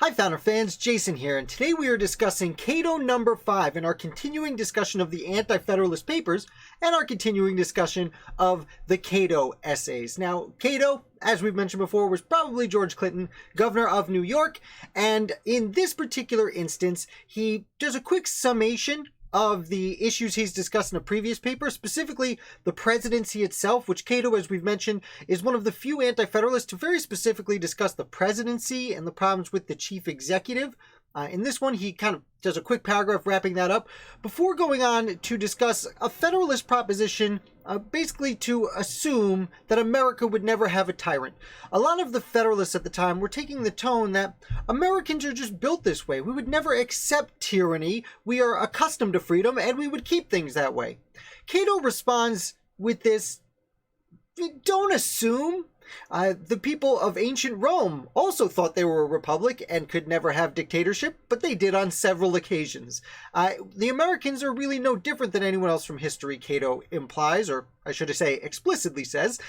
Hi Founder fans, Jason here, and today we are discussing Cato number 5 in our continuing discussion of the Anti-Federalist papers and our continuing discussion of the Cato essays. Now, Cato, as we've mentioned before, was probably George Clinton, governor of New York, and in this particular instance, he does a quick summation of the issues he's discussed in a previous paper, specifically the presidency itself, which Cato, as we've mentioned, is one of the few anti-federalists to very specifically discuss the presidency and the problems with the chief executive. In this one, he kind of does a quick paragraph wrapping that up before going on to discuss a federalist proposition, basically to assume that America would never have a tyrant. A lot of the federalists at the time were taking the tone that Americans are just built this way. We would never accept tyranny. We are accustomed to freedom, and we would keep things that way. Cato responds with this: don't assume. The people of ancient Rome also thought they were a republic and could never have dictatorship, but they did on several occasions. The Americans are really no different than anyone else from history, Cato implies, or I should say explicitly says.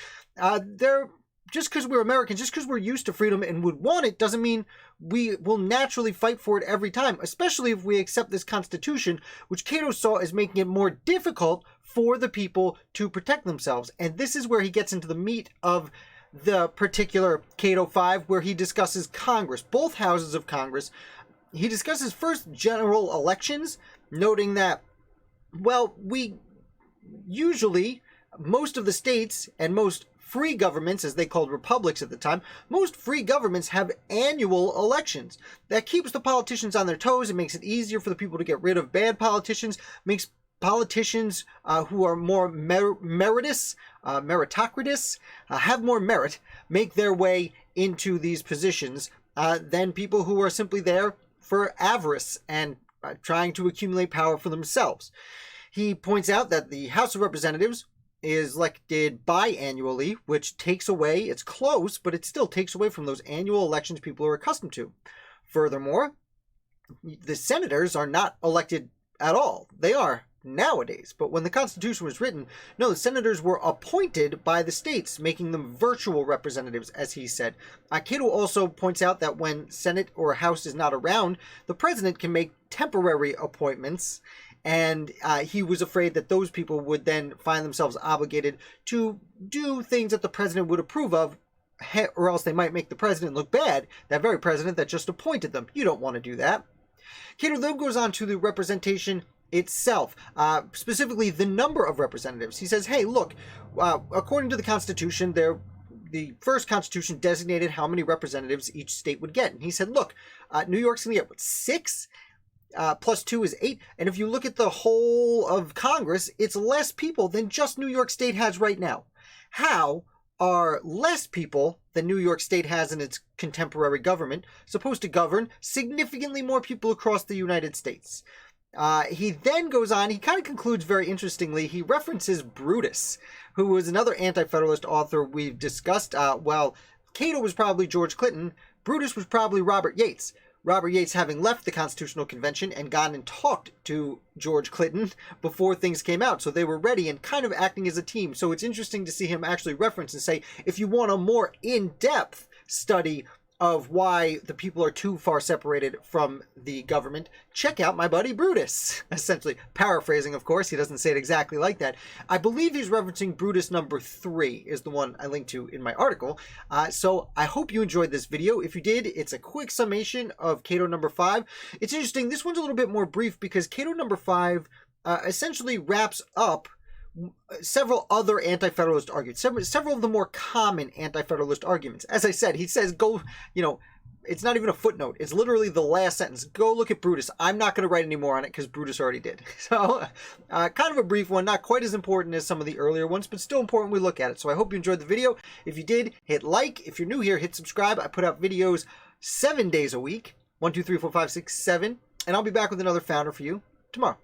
Just because we're Americans, just because we're used to freedom and would want it, doesn't mean we will naturally fight for it every time, especially if we accept this Constitution, which Cato saw as making it more difficult for the people to protect themselves. And this is where he gets into the meat of the particular Cato V, where he discusses Congress, both houses of Congress. He discusses first general elections, noting that, well, most of the states and most free governments, as they called republics at the time, most free governments have annual elections. That keeps the politicians on their toes. It makes it easier for the people to get rid of bad politicians, makes politicians who are more meritocratic, have more merit, make their way into these positions than people who are simply there for avarice and trying to accumulate power for themselves. He points out that the House of Representatives is elected biannually, which takes away, it's close, but it still takes away from those annual elections people are accustomed to. Furthermore, the senators are not elected at all. They are nowadays, but when the Constitution was written, no, the senators were appointed by the states, making them virtual representatives, as he said. Cato also points out that when Senate or House is not around, the president can make temporary appointments, and he was afraid that those people would then find themselves obligated to do things that the president would approve of, or else they might make the president look bad, that very president that just appointed them. You don't want to do that. Cato then goes on to the representation itself, specifically the number of representatives. He says, hey, look, according to the Constitution, the first Constitution designated how many representatives each state would get. And he said, look, New York's going to get, 6? Plus 2 is 8. And if you look at the whole of Congress, it's less people than just New York State has right now. How are less people than New York State has in its contemporary government supposed to govern significantly more people across the United States? He then goes on, he kind of concludes very interestingly, he references Brutus, who was another anti-federalist author we've discussed. While Cato was probably George Clinton, Brutus was probably Robert Yates. Robert Yates having left the Constitutional Convention and gone and talked to George Clinton before things came out. So they were ready and kind of acting as a team. So it's interesting to see him actually reference and say, if you want a more in-depth study of why the people are too far separated from the government, check out my buddy Brutus. Essentially, paraphrasing, of course. He doesn't say it exactly like that. I believe he's referencing Brutus number 3 is the one I linked to in my article. So I hope you enjoyed this video. If you did, it's a quick summation of Cato number 5. It's interesting. This one's a little bit more brief because Cato number 5 essentially wraps up several other anti-federalist arguments, several of the more common anti-federalist arguments. As I said, he says, it's not even a footnote. It's literally the last sentence. Go look at Brutus. I'm not going to write any more on it because Brutus already did. So kind of a brief one, not quite as important as some of the earlier ones, but still important we look at it. So I hope you enjoyed the video. If you did, hit like. If you're new here, hit subscribe. I put out videos 7 days a week, 1, 2, 3, 4, 5, 6, 7, and I'll be back with another founder for you tomorrow.